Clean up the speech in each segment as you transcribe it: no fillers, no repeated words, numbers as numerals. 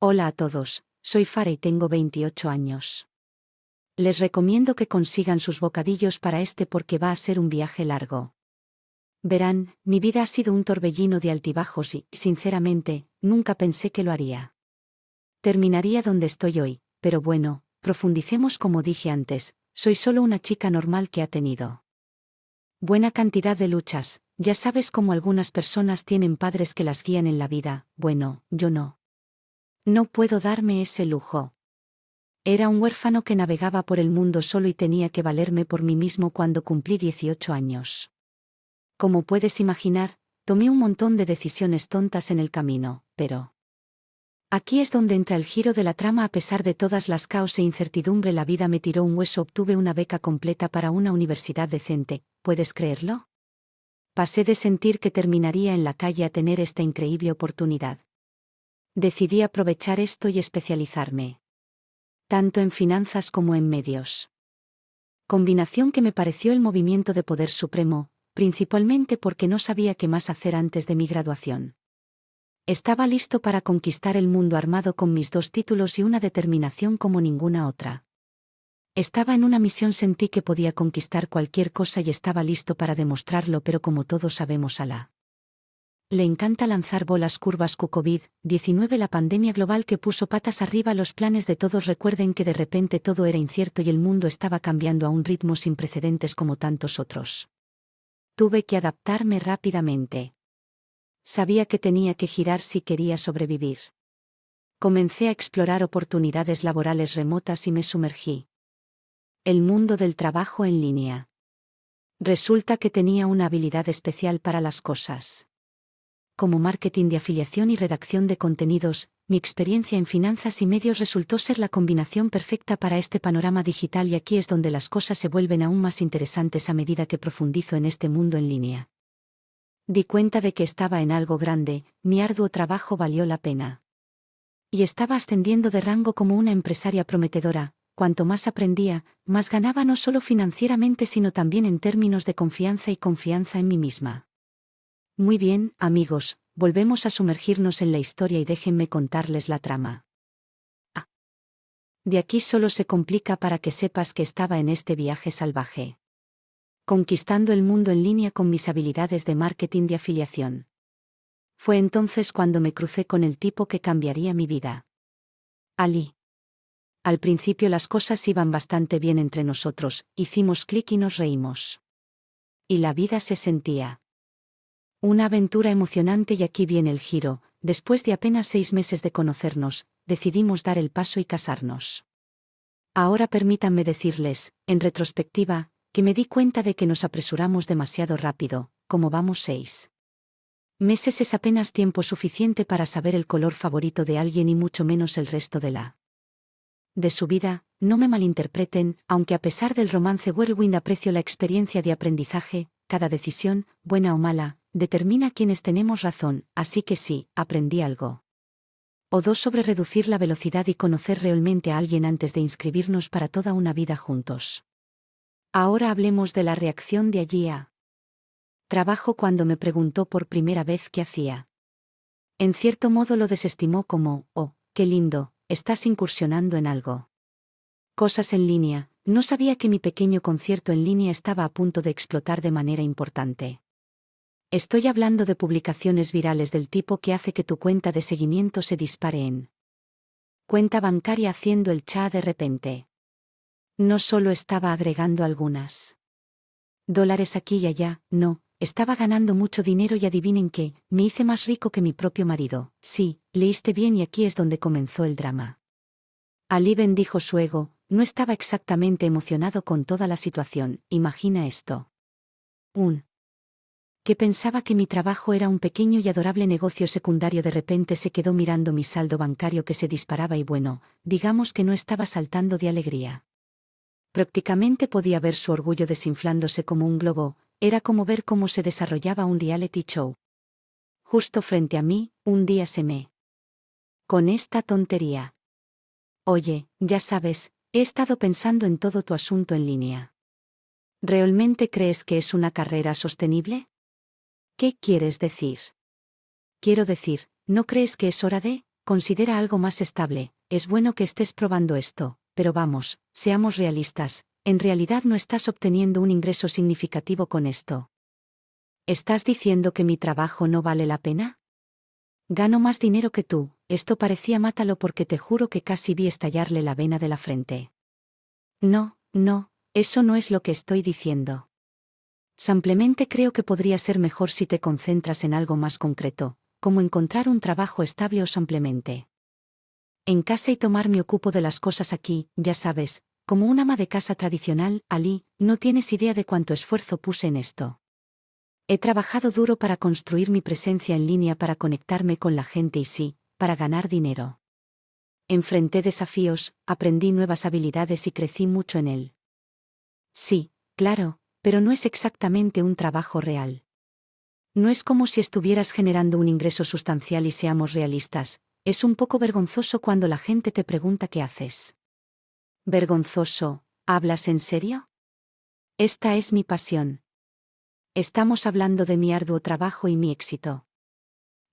Hola a todos, soy Fara y tengo 28 años. Les recomiendo que consigan sus bocadillos para este porque va a ser un viaje largo. Verán, mi vida ha sido un torbellino de altibajos y, sinceramente, nunca pensé que lo haría. Terminaría donde estoy hoy, pero bueno, profundicemos como dije antes, soy solo una chica normal que ha tenido buena cantidad de luchas, ya sabes cómo algunas personas tienen padres que las guían en la vida, bueno, yo no. No puedo darme ese lujo. Era un huérfano que navegaba por el mundo solo y tenía que valerme por mí mismo cuando cumplí 18 años. Como puedes imaginar, tomé un montón de decisiones tontas en el camino, pero aquí es donde entra el giro de la trama. A pesar de todas las caos e incertidumbre, la vida me tiró un hueso. Obtuve una beca completa para una universidad decente, ¿puedes creerlo? Pasé de sentir que terminaría en la calle a tener esta increíble oportunidad. Decidí aprovechar esto y especializarme tanto en finanzas como en medios. Combinación que me pareció el movimiento de poder supremo, principalmente porque no sabía qué más hacer antes de mi graduación. Estaba listo para conquistar el mundo armado con mis 2 títulos y una determinación como ninguna otra. Estaba en una misión, sentí que podía conquistar cualquier cosa y estaba listo para demostrarlo, pero como todos sabemos, le encanta lanzar bolas curvas. COVID-19, la pandemia global que puso patas arriba los planes de todos. Recuerden que de repente todo era incierto y el mundo estaba cambiando a un ritmo sin precedentes como tantos otros. Tuve que adaptarme rápidamente. Sabía que tenía que girar si quería sobrevivir. Comencé a explorar oportunidades laborales remotas y me sumergí. El mundo del trabajo en línea. Resulta que tenía una habilidad especial para las cosas como marketing de afiliación y redacción de contenidos. Mi experiencia en finanzas y medios resultó ser la combinación perfecta para este panorama digital, y aquí es donde las cosas se vuelven aún más interesantes a medida que profundizo en este mundo en línea. Di cuenta de que estaba en algo grande, mi arduo trabajo valió la pena. Y estaba ascendiendo de rango como una empresaria prometedora. Cuanto más aprendía, más ganaba, no solo financieramente sino también en términos de confianza y confianza en mí misma. Muy bien, amigos, volvemos a sumergirnos en la historia y déjenme contarles la trama. De aquí solo se complica para que sepas que estaba en este viaje salvaje, conquistando el mundo en línea con mis habilidades de marketing de afiliación. Fue entonces cuando me crucé con el tipo que cambiaría mi vida. Ali. Al principio las cosas iban bastante bien entre nosotros, hicimos clic y nos reímos. Y la vida se sentía una aventura emocionante, y aquí viene el giro. Después de apenas 6 meses de conocernos, decidimos dar el paso y casarnos. Ahora permítanme decirles, en retrospectiva, que me di cuenta de que nos apresuramos demasiado rápido. Como vamos 6 meses es apenas tiempo suficiente para saber el color favorito de alguien y mucho menos el resto de su vida. No me malinterpreten, aunque a pesar del romance whirlwind aprecio la experiencia de aprendizaje. Cada decisión, buena o mala, determina quiénes tenemos razón, así que sí, aprendí algo o 2 sobre reducir la velocidad y conocer realmente a alguien antes de inscribirnos para toda una vida juntos. Ahora hablemos de la reacción de allí a trabajo cuando me preguntó por primera vez qué hacía. En cierto modo lo desestimó como, oh, qué lindo, estás incursionando en algo. Cosas en línea. No sabía que mi pequeño concierto en línea estaba a punto de explotar de manera importante. Estoy hablando de publicaciones virales del tipo que hace que tu cuenta de seguimiento se dispare en cuenta bancaria haciendo el cha de repente. No solo estaba agregando algunas dólares aquí y allá, no, estaba ganando mucho dinero y adivinen qué, me hice más rico que mi propio marido. Sí, leíste bien, y aquí es donde comenzó el drama. Ali bendijo su ego, no estaba exactamente emocionado con toda la situación. Imagina esto. Que pensaba que mi trabajo era un pequeño y adorable negocio secundario. De repente se quedó mirando mi saldo bancario que se disparaba y bueno, digamos que no estaba saltando de alegría. Prácticamente podía ver su orgullo desinflándose como un globo. Era como ver cómo se desarrollaba un reality show. Justo frente a mí, un día se me con esta tontería. Oye, ya sabes, he estado pensando en todo tu asunto en línea. ¿Realmente crees que es una carrera sostenible? ¿Qué quieres decir? Quiero decir, ¿no crees que es hora de considera algo más estable. Es bueno que estés probando esto, pero vamos, seamos realistas, en realidad no estás obteniendo un ingreso significativo con esto. ¿Estás diciendo que mi trabajo no vale la pena? Gano más dinero que tú. Esto parecía mátalo porque te juro que casi vi estallarle la vena de la frente. No, no, eso no es lo que estoy diciendo. Simplemente creo que podría ser mejor si te concentras en algo más concreto, como encontrar un trabajo estable o simplemente en casa y tomar me ocupo de las cosas aquí, ya sabes, como un ama de casa tradicional. Ali, no tienes idea de cuánto esfuerzo puse en esto. He trabajado duro para construir mi presencia en línea, para conectarme con la gente y sí, para ganar dinero. Enfrenté desafíos, aprendí nuevas habilidades y crecí mucho en él. Sí, claro, pero no es exactamente un trabajo real. No es como si estuvieras generando un ingreso sustancial y seamos realistas, es un poco vergonzoso cuando la gente te pregunta qué haces. ¿Vergonzoso? ¿Hablas en serio? Esta es mi pasión. Estamos hablando de mi arduo trabajo y mi éxito.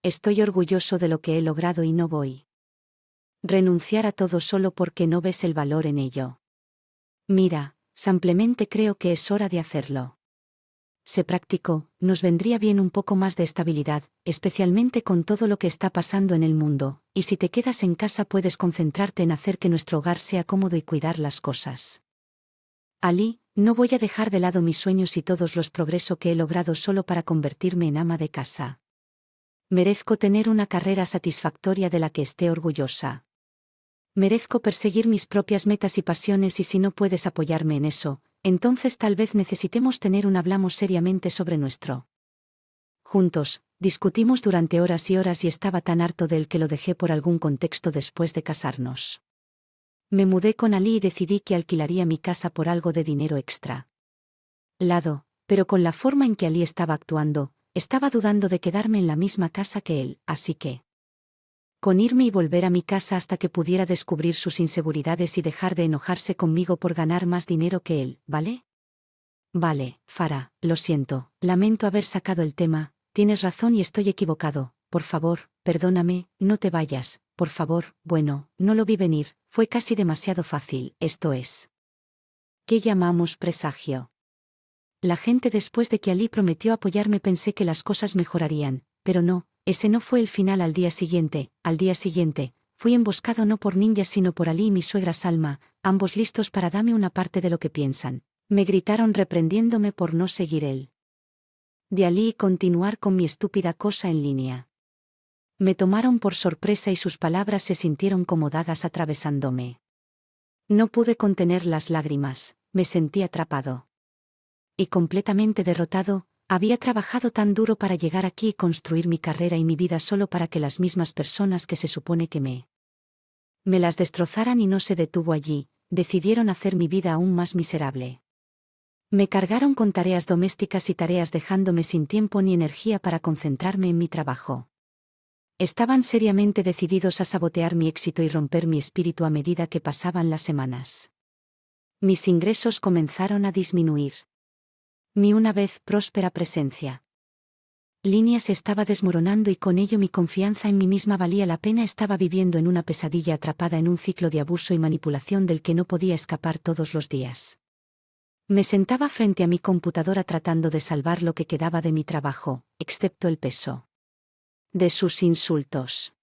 Estoy orgulloso de lo que he logrado y no voy renunciar a todo solo porque no ves el valor en ello. Mira, simplemente creo que es hora de hacerlo. Sé práctico, nos vendría bien un poco más de estabilidad, especialmente con todo lo que está pasando en el mundo, y si te quedas en casa puedes concentrarte en hacer que nuestro hogar sea cómodo y cuidar las cosas. Ali, no voy a dejar de lado mis sueños y todos los progresos que he logrado solo para convertirme en ama de casa. Merezco tener una carrera satisfactoria de la que esté orgullosa. Merezco perseguir mis propias metas y pasiones, y si no puedes apoyarme en eso, entonces tal vez necesitemos tener un hablamos seriamente sobre nuestro. Juntos, discutimos durante horas y horas y estaba tan harto de él que lo dejé por algún contexto después de casarnos. Me mudé con Ali y decidí que alquilaría mi casa por algo de dinero extra. Pero con la forma en que Ali estaba actuando, estaba dudando de quedarme en la misma casa que él, así que con irme y volver a mi casa hasta que pudiera descubrir sus inseguridades y dejar de enojarse conmigo por ganar más dinero que él, ¿vale? Vale, Farah, lo siento, lamento haber sacado el tema, tienes razón y estoy equivocado, por favor, perdóname, no te vayas, por favor. Bueno, no lo vi venir, fue casi demasiado fácil, esto es. ¿Qué llamamos presagio? La gente después de que Ali prometió apoyarme pensé que las cosas mejorarían, pero no. Ese no fue el final. Al día siguiente, fui emboscado no por ninjas sino por Ali y mi suegra Salma, ambos listos para darme una parte de lo que piensan. Me gritaron reprendiéndome por no seguir él de Ali y continuar con mi estúpida cosa en línea. Me tomaron por sorpresa y sus palabras se sintieron como dagas atravesándome. No pude contener las lágrimas, me sentí atrapado y completamente derrotado. Había trabajado tan duro para llegar aquí y construir mi carrera y mi vida solo para que las mismas personas que se supone que me las destrozaran, y no se detuvo allí, decidieron hacer mi vida aún más miserable. Me cargaron con tareas domésticas y tareas dejándome sin tiempo ni energía para concentrarme en mi trabajo. Estaban seriamente decididos a sabotear mi éxito y romper mi espíritu a medida que pasaban las semanas. Mis ingresos comenzaron a disminuir. Mi una vez próspera presencia línea se estaba desmoronando y con ello mi confianza en mí misma valía la pena. Estaba viviendo en una pesadilla, atrapada en un ciclo de abuso y manipulación del que no podía escapar todos los días. Me sentaba frente a mi computadora tratando de salvar lo que quedaba de mi trabajo, excepto el peso de sus insultos.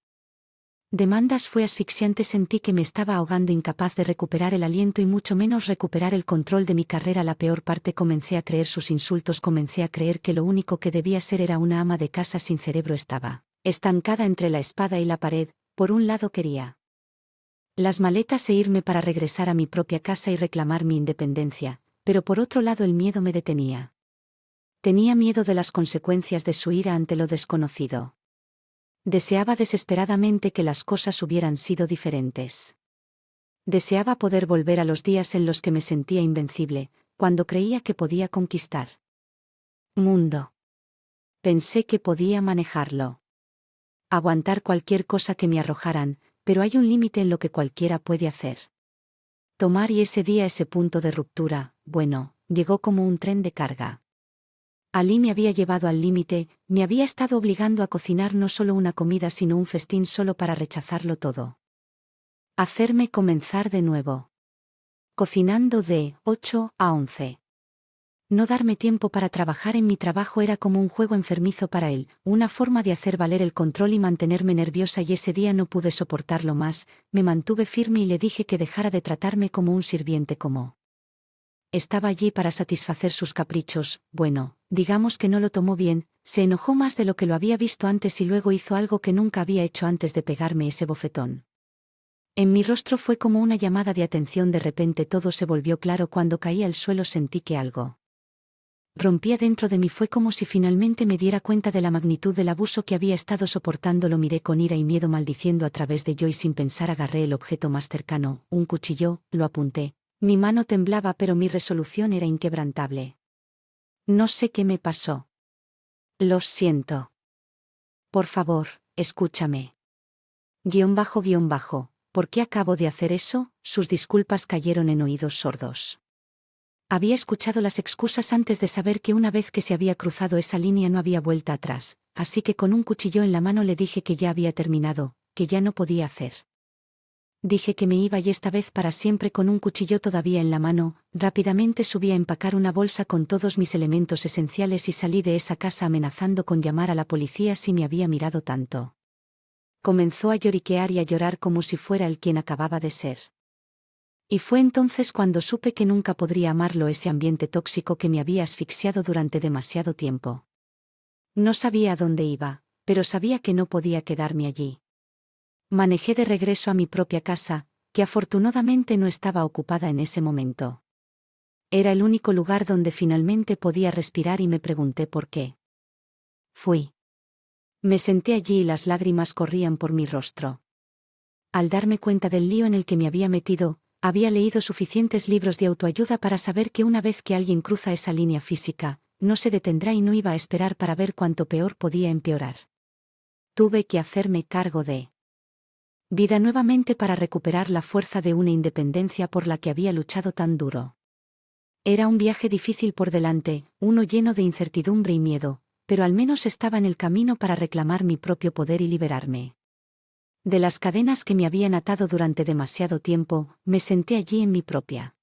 Demandas fue asfixiante, sentí que me estaba ahogando, incapaz de recuperar el aliento y mucho menos recuperar el control de mi carrera. La peor parte, comencé a creer sus insultos, comencé a creer que lo único que debía ser era una ama de casa sin cerebro. Estaba estancada entre la espada y la pared. Por un lado quería las maletas e irme para regresar a mi propia casa y reclamar mi independencia, pero por otro lado el miedo me detenía. Tenía miedo de las consecuencias de su ira ante lo desconocido. Deseaba desesperadamente que las cosas hubieran sido diferentes. Deseaba poder volver a los días en los que me sentía invencible, cuando creía que podía conquistar mundo. Pensé que podía manejarlo, aguantar cualquier cosa que me arrojaran, pero hay un límite en lo que cualquiera puede hacer. Tomar, y ese día, ese punto de ruptura, bueno, llegó como un tren de carga. Ali me había llevado al límite, me había estado obligando a cocinar no solo una comida sino un festín solo para rechazarlo todo. Hacerme comenzar de nuevo. Cocinando de 8 a 11. No darme tiempo para trabajar en mi trabajo era como un juego enfermizo para él, una forma de hacer valer el control y mantenerme nerviosa, y ese día no pude soportarlo más, me mantuve firme y le dije que dejara de tratarme como un sirviente como. Estaba allí para satisfacer sus caprichos. Bueno, digamos que no lo tomó bien, se enojó más de lo que lo había visto antes y luego hizo algo que nunca había hecho antes de pegarme ese bofetón. En mi rostro fue como una llamada de atención, de repente todo se volvió claro, cuando caí al suelo sentí que algo rompía dentro de mí, fue como si finalmente me diera cuenta de la magnitud del abuso que había estado soportando. Lo miré con ira y miedo, maldiciendo a través de yo, y sin pensar agarré el objeto más cercano, un cuchillo, lo apunté. Mi mano temblaba pero mi resolución era inquebrantable. No sé qué me pasó. Lo siento. Por favor, escúchame. ¿Por qué acabo de hacer eso? Sus disculpas cayeron en oídos sordos. Había escuchado las excusas antes de saber que una vez que se había cruzado esa línea no había vuelta atrás, así que con un cuchillo en la mano le dije que ya había terminado, que ya no podía hacer. Dije que me iba, y esta vez para siempre, con un cuchillo todavía en la mano. Rápidamente subí a empacar una bolsa con todos mis elementos esenciales y salí de esa casa amenazando con llamar a la policía si me había mirado tanto. Comenzó a lloriquear y a llorar como si fuera el quien acababa de ser. Y fue entonces cuando supe que nunca podría amarlo, ese ambiente tóxico que me había asfixiado durante demasiado tiempo. No sabía a dónde iba, pero sabía que no podía quedarme allí. Manejé de regreso a mi propia casa, que afortunadamente no estaba ocupada en ese momento. Era el único lugar donde finalmente podía respirar y me pregunté por qué. Fui. Me senté allí y las lágrimas corrían por mi rostro. Al darme cuenta del lío en el que me había metido, había leído suficientes libros de autoayuda para saber que una vez que alguien cruza esa línea física, no se detendrá, y no iba a esperar para ver cuánto peor podía empeorar. Tuve que hacerme cargo de vida nuevamente para recuperar la fuerza de una independencia por la que había luchado tan duro. Era un viaje difícil por delante, uno lleno de incertidumbre y miedo, pero al menos estaba en el camino para reclamar mi propio poder y liberarme de las cadenas que me habían atado durante demasiado tiempo. Me senté allí en mi propia.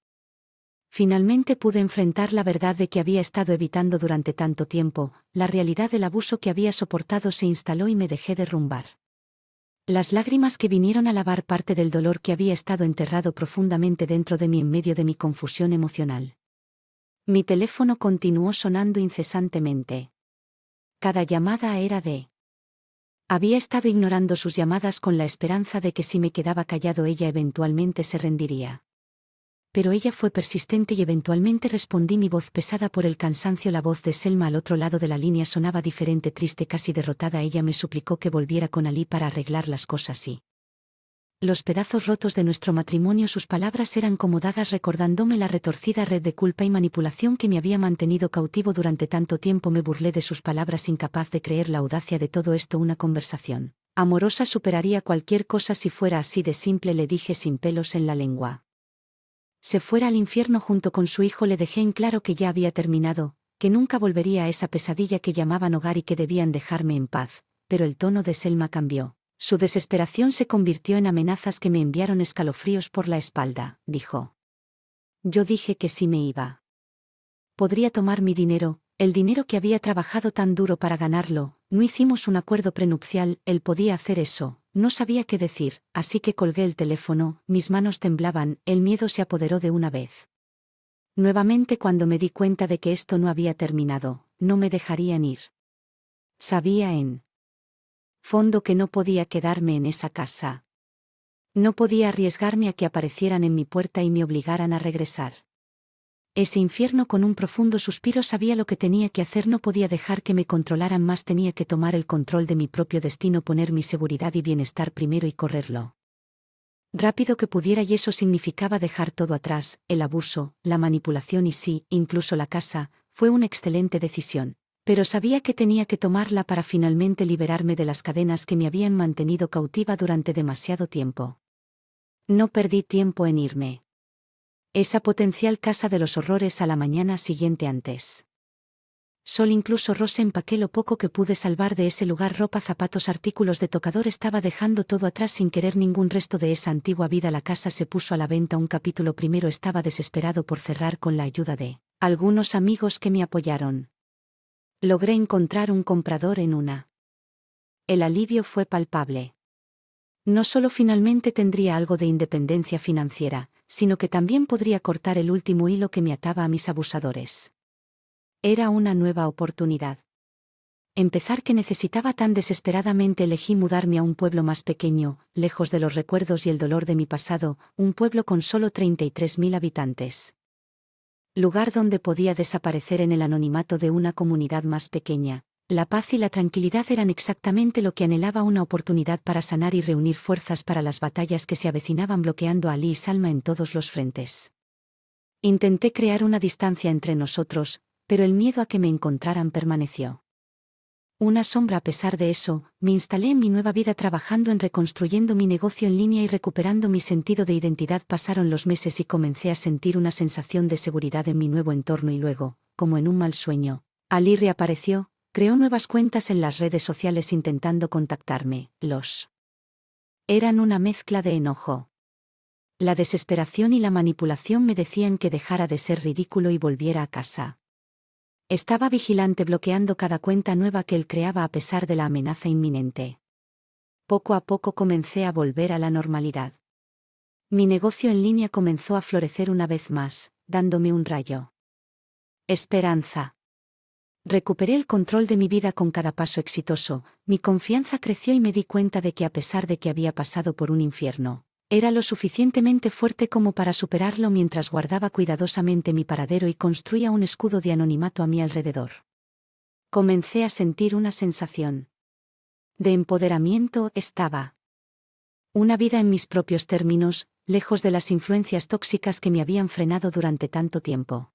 Finalmente pude enfrentar la verdad de que había estado evitando durante tanto tiempo. La realidad del abuso que había soportado se instaló y me dejé derrumbar. Las lágrimas que vinieron a lavar parte del dolor que había estado enterrado profundamente dentro de mí en medio de mi confusión emocional. Mi teléfono continuó sonando incesantemente. Cada llamada era de. Había estado ignorando sus llamadas con la esperanza de que si me quedaba callado ella eventualmente se rendiría. Pero ella fue persistente y eventualmente respondí, mi voz pesada por el cansancio. La voz de Selma al otro lado de la línea sonaba diferente, triste, casi derrotada. Ella me suplicó que volviera con Ali para arreglar las cosas y los pedazos rotos de nuestro matrimonio. Sus palabras eran como dagas recordándome la retorcida red de culpa y manipulación que me había mantenido cautivo durante tanto tiempo. Me burlé de sus palabras, incapaz de creer la audacia de todo esto. Una conversación amorosa superaría cualquier cosa si fuera así de simple, le dije sin pelos en la lengua. Se fuera al infierno junto con su hijo. Le dejé en claro que ya había terminado, que nunca volvería a esa pesadilla que llamaban hogar y que debían dejarme en paz, pero el tono de Selma cambió. Su desesperación se convirtió en amenazas que me enviaron escalofríos por la espalda. Dijo. Yo dije que sí me iba. Podría tomar mi dinero, el dinero que había trabajado tan duro para ganarlo. No hicimos un acuerdo prenupcial, él podía hacer eso. No sabía qué decir, así que colgué el teléfono. Mis manos temblaban, el miedo se apoderó de una vez. Nuevamente, cuando me di cuenta de que esto no había terminado, no me dejarían ir. Sabía en fondo que no podía quedarme en esa casa. No podía arriesgarme a que aparecieran en mi puerta y me obligaran a regresar. Ese infierno. Con un profundo suspiro sabía lo que tenía que hacer. No podía dejar que me controlaran más. Tenía que tomar el control de mi propio destino, poner mi seguridad y bienestar primero y correrlo rápido que pudiera, y eso significaba dejar todo atrás, el abuso, la manipulación y sí, incluso la casa. Fue una excelente decisión. Pero sabía que tenía que tomarla para finalmente liberarme de las cadenas que me habían mantenido cautiva durante demasiado tiempo. No perdí tiempo en irme. Esa potencial casa de los horrores a la mañana siguiente. Antes Sol incluso Rose empaqué lo poco que pude salvar de ese lugar, ropa, zapatos, artículos de tocador, estaba dejando todo atrás sin querer ningún resto de esa antigua vida. La casa se puso a la venta. Un capítulo primero. Estaba desesperado por cerrar con la ayuda de algunos amigos que me apoyaron. Logré encontrar un comprador en una. El alivio fue palpable. No solo finalmente tendría algo de independencia financiera, sino que también podría cortar el último hilo que me ataba a mis abusadores. Era una nueva oportunidad. Empezar que necesitaba tan desesperadamente. Elegí mudarme a un pueblo más pequeño, lejos de los recuerdos y el dolor de mi pasado, un pueblo con solo 33.000 habitantes. Lugar donde podía desaparecer en el anonimato de una comunidad más pequeña. La paz y la tranquilidad eran exactamente lo que anhelaba, una oportunidad para sanar y reunir fuerzas para las batallas que se avecinaban, bloqueando a Ali y Salma en todos los frentes. Intenté crear una distancia entre nosotros, pero el miedo a que me encontraran permaneció. Una sombra. A pesar de eso, me instalé en mi nueva vida, trabajando en reconstruyendo mi negocio en línea y recuperando mi sentido de identidad. Pasaron los meses y comencé a sentir una sensación de seguridad en mi nuevo entorno y luego, como en un mal sueño, Ali reapareció, creó nuevas cuentas en las redes sociales intentando contactarme. Eran una mezcla de enojo. La desesperación y la manipulación me decían que dejara de ser ridículo y volviera a casa. Estaba vigilante, bloqueando cada cuenta nueva que él creaba a pesar de la amenaza inminente. Poco a poco comencé a volver a la normalidad. Mi negocio en línea comenzó a florecer una vez más, dándome un rayo. Esperanza. Recuperé el control de mi vida con cada paso exitoso, mi confianza creció y me di cuenta de que a pesar de que había pasado por un infierno, era lo suficientemente fuerte como para superarlo. Mientras guardaba cuidadosamente mi paradero y construía un escudo de anonimato a mi alrededor, comencé a sentir una sensación de empoderamiento. Estaba una vida en mis propios términos, lejos de las influencias tóxicas que me habían frenado durante tanto tiempo.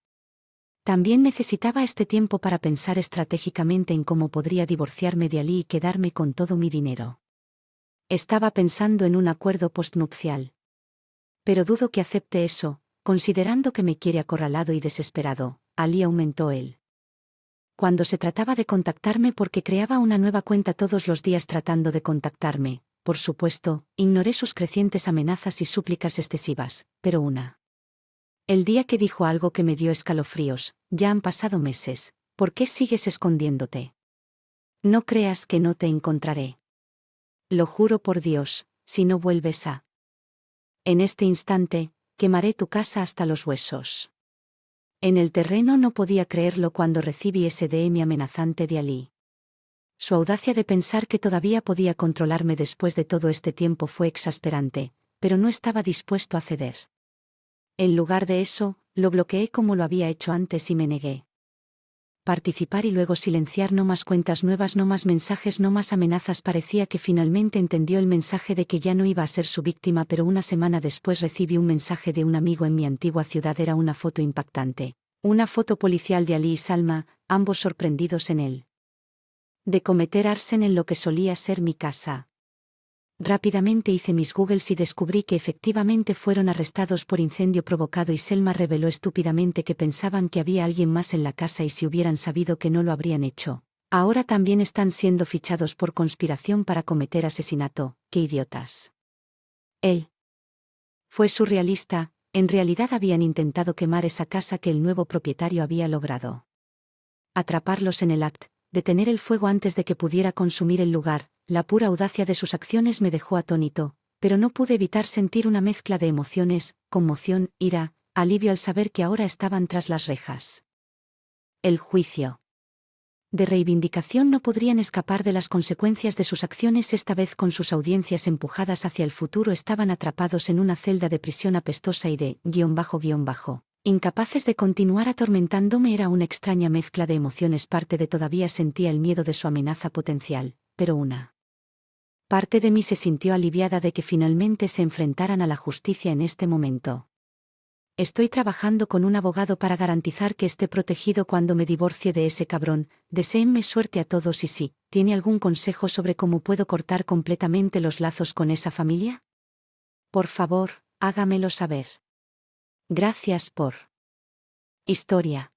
También necesitaba este tiempo para pensar estratégicamente en cómo podría divorciarme de Ali y quedarme con todo mi dinero. Estaba pensando en un acuerdo postnupcial. Pero dudo que acepte eso, considerando que me quiere acorralado y desesperado. Ali aumentó él. Cuando se trataba de contactarme, porque creaba una nueva cuenta todos los días tratando de contactarme, por supuesto, ignoré sus crecientes amenazas y súplicas excesivas, pero el día que dijo algo que me dio escalofríos: ya han pasado meses, ¿por qué sigues escondiéndote? No creas que no te encontraré. Lo juro por Dios, si no vuelves a... En este instante, quemaré tu casa hasta los huesos. En el terreno no podía creerlo cuando recibí ese DM amenazante de Ali. Su audacia de pensar que todavía podía controlarme después de todo este tiempo fue exasperante, pero no estaba dispuesto a ceder. En lugar de eso, lo bloqueé como lo había hecho antes y me negué. Participar y luego silenciar. No más cuentas nuevas, no más mensajes, no más amenazas. Parecía que finalmente entendió el mensaje de que ya no iba a ser su víctima, pero una semana después recibí un mensaje de un amigo en mi antigua ciudad. Era una foto impactante. Una foto policial de Ali y Salma, ambos sorprendidos en él de cometer arsen en lo que solía ser mi casa. Rápidamente hice mis Googles y descubrí que efectivamente fueron arrestados por incendio provocado, y Selma reveló estúpidamente que pensaban que había alguien más en la casa y si hubieran sabido que no lo habrían hecho. Ahora también están siendo fichados por conspiración para cometer asesinato. ¡Qué idiotas! Él fue surrealista. En realidad habían intentado quemar esa casa que el nuevo propietario había logrado atraparlos en el acto, detener el fuego antes de que pudiera consumir el lugar. La pura audacia de sus acciones me dejó atónito, pero no pude evitar sentir una mezcla de emociones: conmoción, ira, alivio al saber que ahora estaban tras las rejas. El juicio de reivindicación. No podrían escapar de las consecuencias de sus acciones. Esta vez, con sus audiencias empujadas hacia el futuro, estaban atrapados en una celda de prisión apestosa y de incapaces de continuar atormentándome. Era una extraña mezcla de emociones. Parte de todavía sentía el miedo de su amenaza potencial, pero una parte de mí se sintió aliviada de que finalmente se enfrentaran a la justicia en este momento. Estoy trabajando con un abogado para garantizar que esté protegido cuando me divorcie de ese cabrón. Deséenme suerte a todos, y si tiene algún consejo sobre cómo puedo cortar completamente los lazos con esa familia, por favor, hágamelo saber. Gracias por historia.